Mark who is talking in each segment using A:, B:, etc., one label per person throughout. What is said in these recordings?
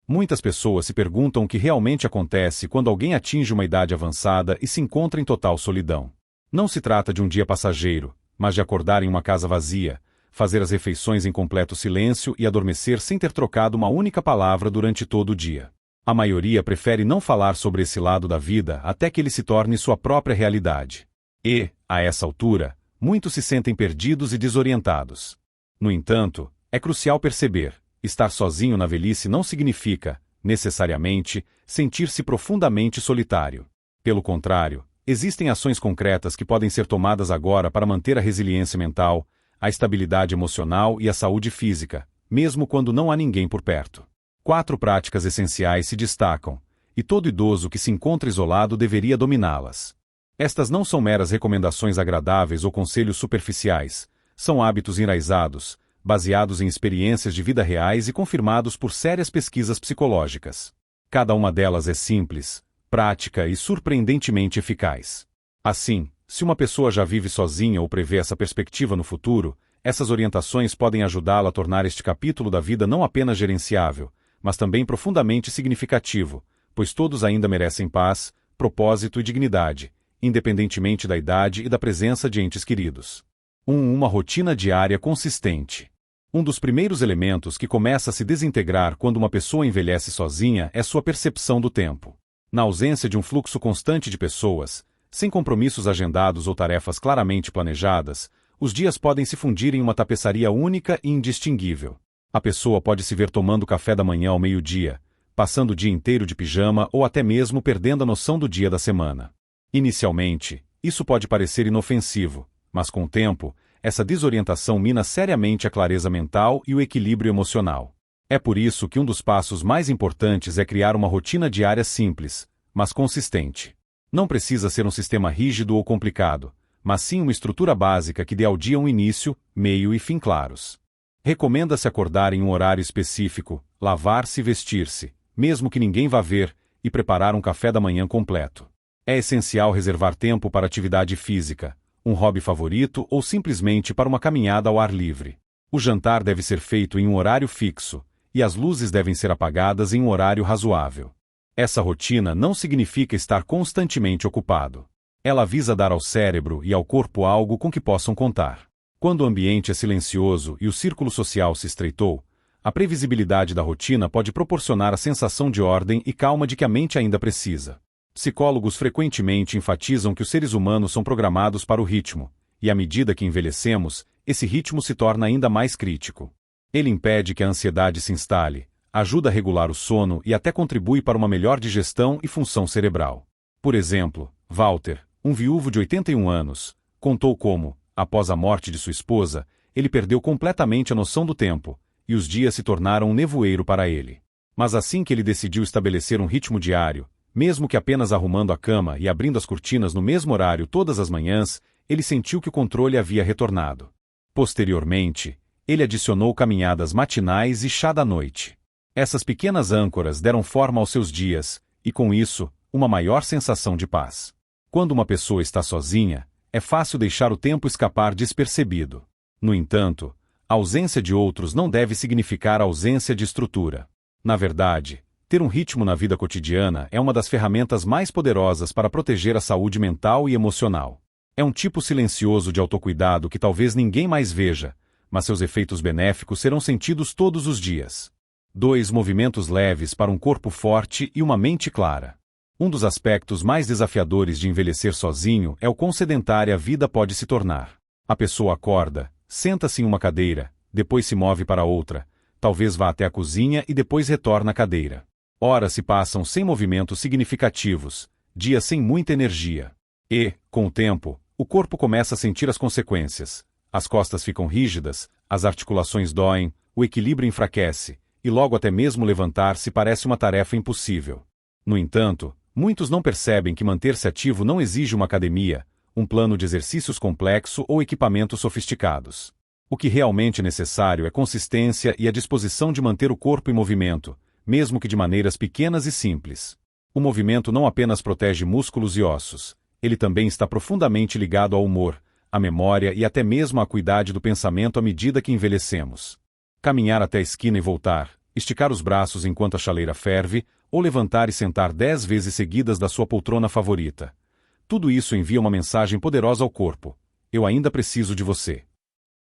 A: Muitas pessoas se perguntam o que realmente acontece quando alguém atinge uma idade avançada e se encontra em total solidão. Não se trata de um dia passageiro, mas de acordar em uma casa vazia, fazer as refeições em completo silêncio e adormecer sem ter trocado uma única palavra durante todo o dia. A maioria prefere não falar sobre esse lado da vida até que ele se torne sua própria realidade. E, a essa altura, muitos se sentem perdidos e desorientados. No entanto, é crucial perceber: estar sozinho na velhice não significa, necessariamente, sentir-se profundamente solitário. Pelo contrário, existem ações concretas que podem ser tomadas agora para manter a resiliência mental, a estabilidade emocional e a saúde física, mesmo quando não há ninguém por perto. 4 práticas essenciais se destacam, e todo idoso que se encontra isolado deveria dominá-las. Estas não são meras recomendações agradáveis ou conselhos superficiais, são hábitos enraizados, baseados em experiências de vida reais e confirmados por sérias pesquisas psicológicas. Cada uma delas é simples, prática e surpreendentemente eficaz. Assim, se uma pessoa já vive sozinha ou prevê essa perspectiva no futuro, essas orientações podem ajudá-la a tornar este capítulo da vida não apenas gerenciável, mas também profundamente significativo, pois todos ainda merecem paz, propósito e dignidade, independentemente da idade e da presença de entes queridos. Uma rotina diária consistente. Um dos primeiros elementos que começa a se desintegrar quando uma pessoa envelhece sozinha é sua percepção do tempo. Na ausência de um fluxo constante de pessoas, sem compromissos agendados ou tarefas claramente planejadas, os dias podem se fundir em uma tapeçaria única e indistinguível. A pessoa pode se ver tomando café da manhã ao meio-dia, passando o dia inteiro de pijama ou até mesmo perdendo a noção do dia da semana. Inicialmente, isso pode parecer inofensivo, mas com o tempo, essa desorientação mina seriamente a clareza mental e o equilíbrio emocional. É por isso que um dos passos mais importantes é criar uma rotina diária simples, mas consistente. Não precisa ser um sistema rígido ou complicado, mas sim uma estrutura básica que dê ao dia um início, meio e fim claros. Recomenda-se acordar em um horário específico, lavar-se e vestir-se, mesmo que ninguém vá ver, e preparar um café da manhã completo. É essencial reservar tempo para atividade física, um hobby favorito ou simplesmente para uma caminhada ao ar livre. O jantar deve ser feito em um horário fixo, e as luzes devem ser apagadas em um horário razoável. Essa rotina não significa estar constantemente ocupado. Ela visa dar ao cérebro e ao corpo algo com que possam contar. Quando o ambiente é silencioso e o círculo social se estreitou, a previsibilidade da rotina pode proporcionar a sensação de ordem e calma de que a mente ainda precisa. Psicólogos frequentemente enfatizam que os seres humanos são programados para o ritmo, e à medida que envelhecemos, esse ritmo se torna ainda mais crítico. Ele impede que a ansiedade se instale, ajuda a regular o sono e até contribui para uma melhor digestão e função cerebral. Por exemplo, Walter, um viúvo de 81 anos, contou como, após a morte de sua esposa, ele perdeu completamente a noção do tempo, e os dias se tornaram um nevoeiro para ele. Mas assim que ele decidiu estabelecer um ritmo diário, mesmo que apenas arrumando a cama e abrindo as cortinas no mesmo horário todas as manhãs, ele sentiu que o controle havia retornado. Posteriormente, ele adicionou caminhadas matinais e chá da noite. Essas pequenas âncoras deram forma aos seus dias, e com isso, uma maior sensação de paz. Quando uma pessoa está sozinha, é fácil deixar o tempo escapar despercebido. No entanto, a ausência de outros não deve significar ausência de estrutura. Na verdade, ter um ritmo na vida cotidiana é uma das ferramentas mais poderosas para proteger a saúde mental e emocional. É um tipo silencioso de autocuidado que talvez ninguém mais veja, mas seus efeitos benéficos serão sentidos todos os dias. 2 movimentos leves para um corpo forte e uma mente clara. Um dos aspectos mais desafiadores de envelhecer sozinho é o quão sedentária a vida pode se tornar. A pessoa acorda, senta-se em uma cadeira, depois se move para outra, talvez vá até a cozinha e depois retorna à cadeira. Horas se passam sem movimentos significativos, dias sem muita energia. E, com o tempo, o corpo começa a sentir as consequências. As costas ficam rígidas, as articulações doem, o equilíbrio enfraquece, e logo até mesmo levantar-se parece uma tarefa impossível. No entanto, muitos não percebem que manter-se ativo não exige uma academia, um plano de exercícios complexo ou equipamentos sofisticados. O que realmente é necessário é consistência e a disposição de manter o corpo em movimento, mesmo que de maneiras pequenas e simples. O movimento não apenas protege músculos e ossos, ele também está profundamente ligado ao humor, à memória e até mesmo à acuidade do pensamento à medida que envelhecemos. Caminhar até a esquina e voltar, esticar os braços enquanto a chaleira ferve, ou levantar e sentar 10 vezes seguidas da sua poltrona favorita. Tudo isso envia uma mensagem poderosa ao corpo: eu ainda preciso de você.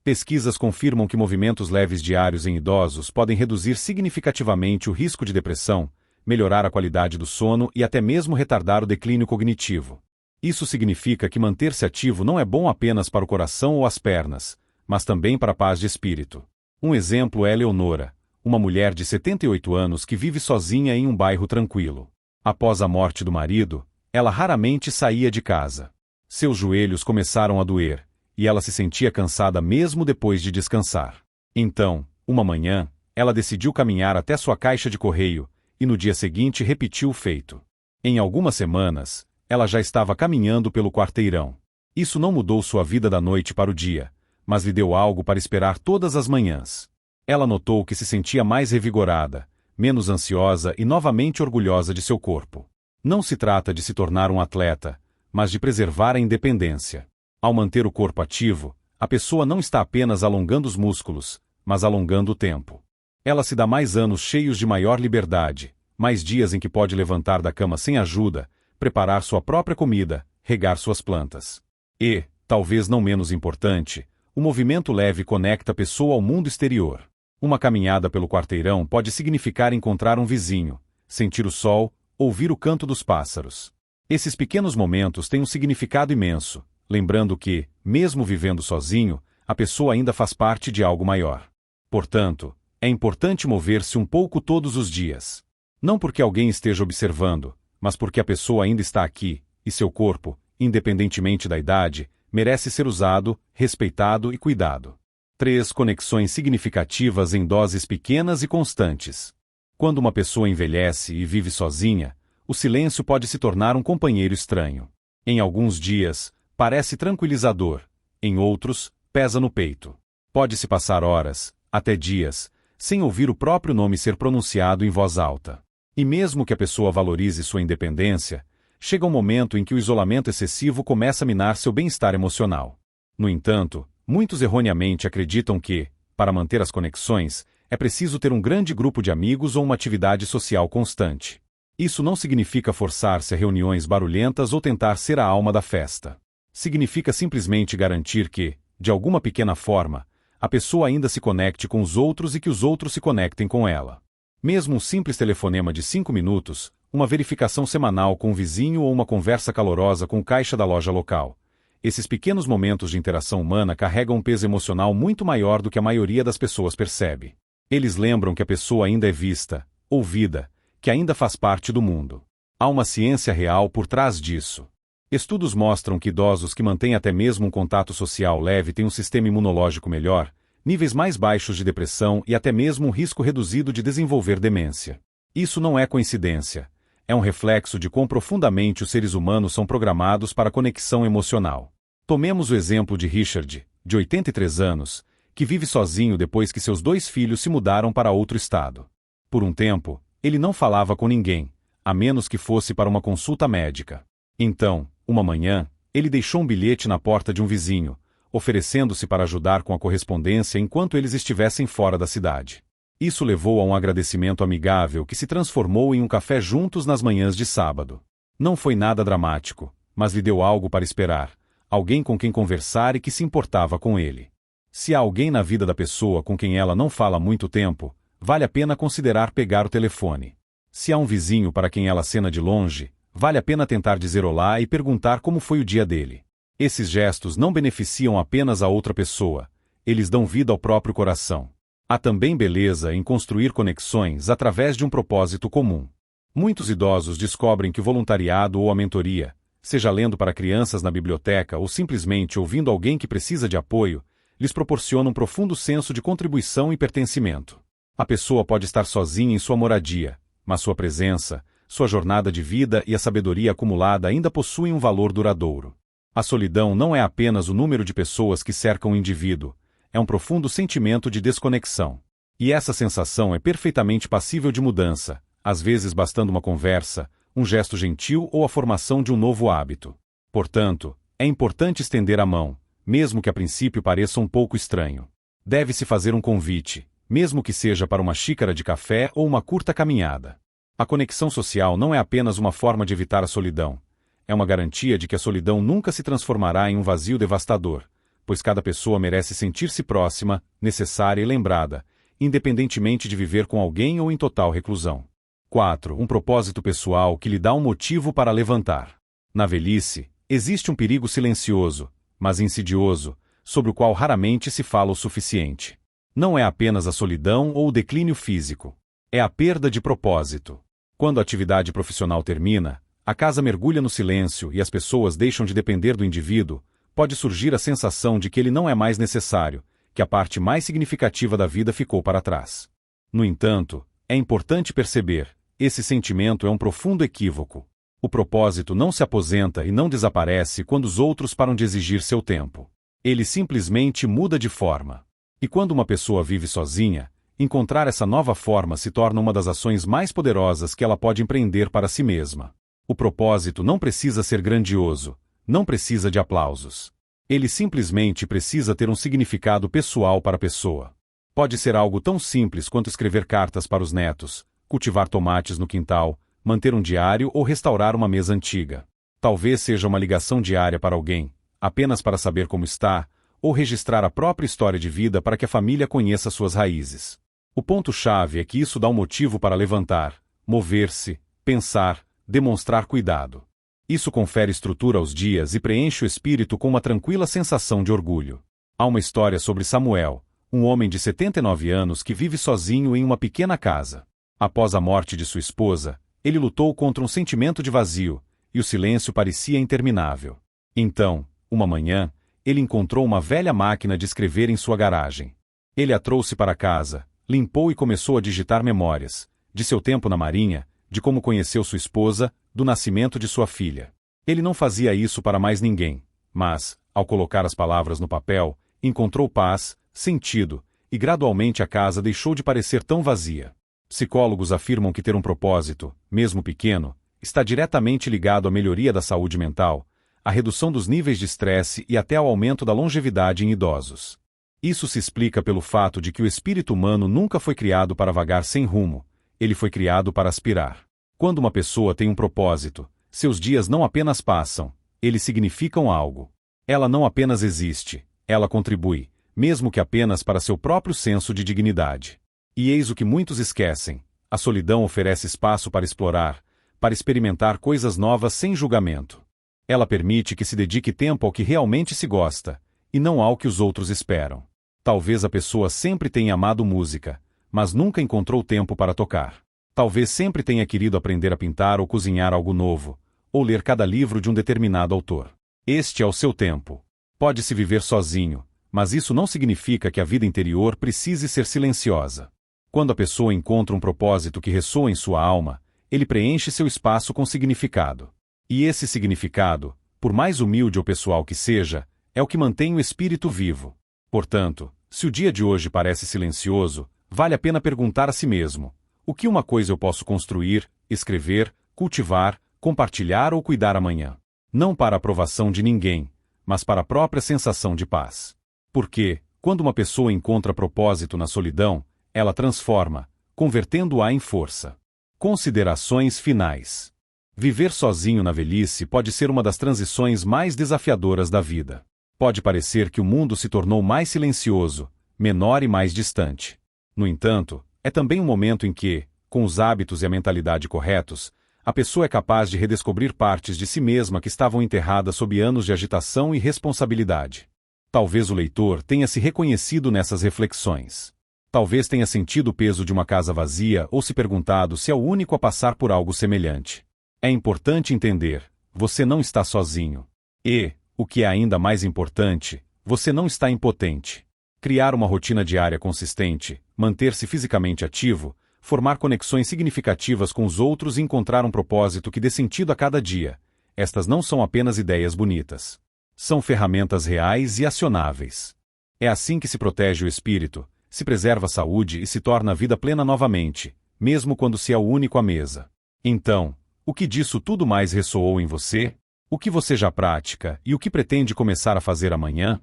A: Pesquisas confirmam que movimentos leves diários em idosos podem reduzir significativamente o risco de depressão, melhorar a qualidade do sono e até mesmo retardar o declínio cognitivo. Isso significa que manter-se ativo não é bom apenas para o coração ou as pernas, mas também para a paz de espírito. Um exemplo é Leonora, uma mulher de 78 anos que vive sozinha em um bairro tranquilo. Após a morte do marido, ela raramente saía de casa. Seus joelhos começaram a doer, e ela se sentia cansada mesmo depois de descansar. Então, uma manhã, ela decidiu caminhar até sua caixa de correio, e no dia seguinte repetiu o feito. Em algumas semanas, ela já estava caminhando pelo quarteirão. Isso não mudou sua vida da noite para o dia, mas lhe deu algo para esperar todas as manhãs. Ela notou que se sentia mais revigorada, menos ansiosa e novamente orgulhosa de seu corpo. Não se trata de se tornar um atleta, mas de preservar a independência. Ao manter o corpo ativo, a pessoa não está apenas alongando os músculos, mas alongando o tempo. Ela se dá mais anos cheios de maior liberdade, mais dias em que pode levantar da cama sem ajuda, preparar sua própria comida, regar suas plantas. E, talvez não menos importante, o movimento leve conecta a pessoa ao mundo exterior. Uma caminhada pelo quarteirão pode significar encontrar um vizinho, sentir o sol, ouvir o canto dos pássaros. Esses pequenos momentos têm um significado imenso, lembrando que, mesmo vivendo sozinho, a pessoa ainda faz parte de algo maior. Portanto, é importante mover-se um pouco todos os dias. Não porque alguém esteja observando, mas porque a pessoa ainda está aqui, e seu corpo, independentemente da idade, merece ser usado, respeitado e cuidado. 3. Conexões significativas em doses pequenas e constantes. Quando uma pessoa envelhece e vive sozinha, o silêncio pode se tornar um companheiro estranho. Em alguns dias, parece tranquilizador, em outros, pesa no peito. Pode-se passar horas, até dias, sem ouvir o próprio nome ser pronunciado em voz alta. E mesmo que a pessoa valorize sua independência, chega um momento em que o isolamento excessivo começa a minar seu bem-estar emocional. No entanto, muitos erroneamente acreditam que, para manter as conexões, é preciso ter um grande grupo de amigos ou uma atividade social constante. Isso não significa forçar-se a reuniões barulhentas ou tentar ser a alma da festa. Significa simplesmente garantir que, de alguma pequena forma, a pessoa ainda se conecte com os outros e que os outros se conectem com ela. Mesmo um simples telefonema de 5 minutos, uma verificação semanal com um vizinho ou uma conversa calorosa com o caixa da loja local. Esses pequenos momentos de interação humana carregam um peso emocional muito maior do que a maioria das pessoas percebe. Eles lembram que a pessoa ainda é vista, ouvida, que ainda faz parte do mundo. Há uma ciência real por trás disso. Estudos mostram que idosos que mantêm até mesmo um contato social leve têm um sistema imunológico melhor, níveis mais baixos de depressão e até mesmo um risco reduzido de desenvolver demência. Isso não é coincidência. É um reflexo de quão profundamente os seres humanos são programados para a conexão emocional. Tomemos o exemplo de Richard, de 83 anos, que vive sozinho depois que seus 2 filhos se mudaram para outro estado. Por um tempo, ele não falava com ninguém, a menos que fosse para uma consulta médica. Então, uma manhã, ele deixou um bilhete na porta de um vizinho, oferecendo-se para ajudar com a correspondência enquanto eles estivessem fora da cidade. Isso levou a um agradecimento amigável que se transformou em um café juntos nas manhãs de sábado. Não foi nada dramático, mas lhe deu algo para esperar, alguém com quem conversar e que se importava com ele. Se há alguém na vida da pessoa com quem ela não fala há muito tempo, vale a pena considerar pegar o telefone. Se há um vizinho para quem ela acena de longe, vale a pena tentar dizer olá e perguntar como foi o dia dele. Esses gestos não beneficiam apenas a outra pessoa, eles dão vida ao próprio coração. Há também beleza em construir conexões através de um propósito comum. Muitos idosos descobrem que o voluntariado ou a mentoria, seja lendo para crianças na biblioteca ou simplesmente ouvindo alguém que precisa de apoio, lhes proporciona um profundo senso de contribuição e pertencimento. A pessoa pode estar sozinha em sua moradia, mas sua presença, sua jornada de vida e a sabedoria acumulada ainda possuem um valor duradouro. A solidão não é apenas o número de pessoas que cercam o indivíduo, é um profundo sentimento de desconexão. E essa sensação é perfeitamente passível de mudança, às vezes bastando uma conversa, um gesto gentil ou a formação de um novo hábito. Portanto, é importante estender a mão, mesmo que a princípio pareça um pouco estranho. Deve-se fazer um convite, mesmo que seja para uma xícara de café ou uma curta caminhada. A conexão social não é apenas uma forma de evitar a solidão. É uma garantia de que a solidão nunca se transformará em um vazio devastador, pois cada pessoa merece sentir-se próxima, necessária e lembrada, independentemente de viver com alguém ou em total reclusão. 4. Um propósito pessoal que lhe dá um motivo para levantar. Na velhice, existe um perigo silencioso, mas insidioso, sobre o qual raramente se fala o suficiente. Não é apenas a solidão ou o declínio físico. É a perda de propósito. Quando a atividade profissional termina, a casa mergulha no silêncio e as pessoas deixam de depender do indivíduo, pode surgir a sensação de que ele não é mais necessário, que a parte mais significativa da vida ficou para trás. No entanto, é importante perceber, esse sentimento é um profundo equívoco. O propósito não se aposenta e não desaparece quando os outros param de exigir seu tempo. Ele simplesmente muda de forma. E quando uma pessoa vive sozinha, encontrar essa nova forma se torna uma das ações mais poderosas que ela pode empreender para si mesma. O propósito não precisa ser grandioso, não precisa de aplausos. Ele simplesmente precisa ter um significado pessoal para a pessoa. Pode ser algo tão simples quanto escrever cartas para os netos, cultivar tomates no quintal, manter um diário ou restaurar uma mesa antiga. Talvez seja uma ligação diária para alguém, apenas para saber como está, ou registrar a própria história de vida para que a família conheça suas raízes. O ponto-chave é que isso dá um motivo para levantar, mover-se, pensar, demonstrar cuidado. Isso confere estrutura aos dias e preenche o espírito com uma tranquila sensação de orgulho. Há uma história sobre Samuel, um homem de 79 anos que vive sozinho em uma pequena casa. Após a morte de sua esposa, ele lutou contra um sentimento de vazio, e o silêncio parecia interminável. Então, uma manhã, ele encontrou uma velha máquina de escrever em sua garagem. Ele a trouxe para casa, limpou e começou a digitar memórias, de seu tempo na marinha, de como conheceu sua esposa, do nascimento de sua filha. Ele não fazia isso para mais ninguém, mas, ao colocar as palavras no papel, encontrou paz, sentido, e gradualmente a casa deixou de parecer tão vazia. Psicólogos afirmam que ter um propósito, mesmo pequeno, está diretamente ligado à melhoria da saúde mental, à redução dos níveis de estresse e até ao aumento da longevidade em idosos. Isso se explica pelo fato de que o espírito humano nunca foi criado para vagar sem rumo, ele foi criado para aspirar. Quando uma pessoa tem um propósito, seus dias não apenas passam, eles significam algo. Ela não apenas existe, ela contribui, mesmo que apenas para seu próprio senso de dignidade. E eis o que muitos esquecem: a solidão oferece espaço para explorar, para experimentar coisas novas sem julgamento. Ela permite que se dedique tempo ao que realmente se gosta, e não ao que os outros esperam. Talvez a pessoa sempre tenha amado música, mas nunca encontrou tempo para tocar. Talvez sempre tenha querido aprender a pintar ou cozinhar algo novo, ou ler cada livro de um determinado autor. Este é o seu tempo. Pode-se viver sozinho, mas isso não significa que a vida interior precise ser silenciosa. Quando a pessoa encontra um propósito que ressoa em sua alma, ele preenche seu espaço com significado. E esse significado, por mais humilde ou pessoal que seja, é o que mantém o espírito vivo. Portanto, se o dia de hoje parece silencioso, vale a pena perguntar a si mesmo: o que uma coisa eu posso construir, escrever, cultivar, compartilhar ou cuidar amanhã? Não para a aprovação de ninguém, mas para a própria sensação de paz. Porque, quando uma pessoa encontra propósito na solidão, ela transforma, convertendo-a em força. Considerações finais. Viver sozinho na velhice pode ser uma das transições mais desafiadoras da vida. Pode parecer que o mundo se tornou mais silencioso, menor e mais distante. No entanto, é também um momento em que, com os hábitos e a mentalidade corretos, a pessoa é capaz de redescobrir partes de si mesma que estavam enterradas sob anos de agitação e responsabilidade. Talvez o leitor tenha se reconhecido nessas reflexões. Talvez tenha sentido o peso de uma casa vazia ou se perguntado se é o único a passar por algo semelhante. É importante entender: você não está sozinho. E, o que é ainda mais importante, você não está impotente. Criar uma rotina diária consistente, manter-se fisicamente ativo, formar conexões significativas com os outros e encontrar um propósito que dê sentido a cada dia. Estas não são apenas ideias bonitas. São ferramentas reais e acionáveis. É assim que se protege o espírito, se preserva a saúde e se torna a vida plena novamente, mesmo quando se é o único à mesa. Então, o que disso tudo mais ressoou em você? O que você já pratica e o que pretende começar a fazer amanhã?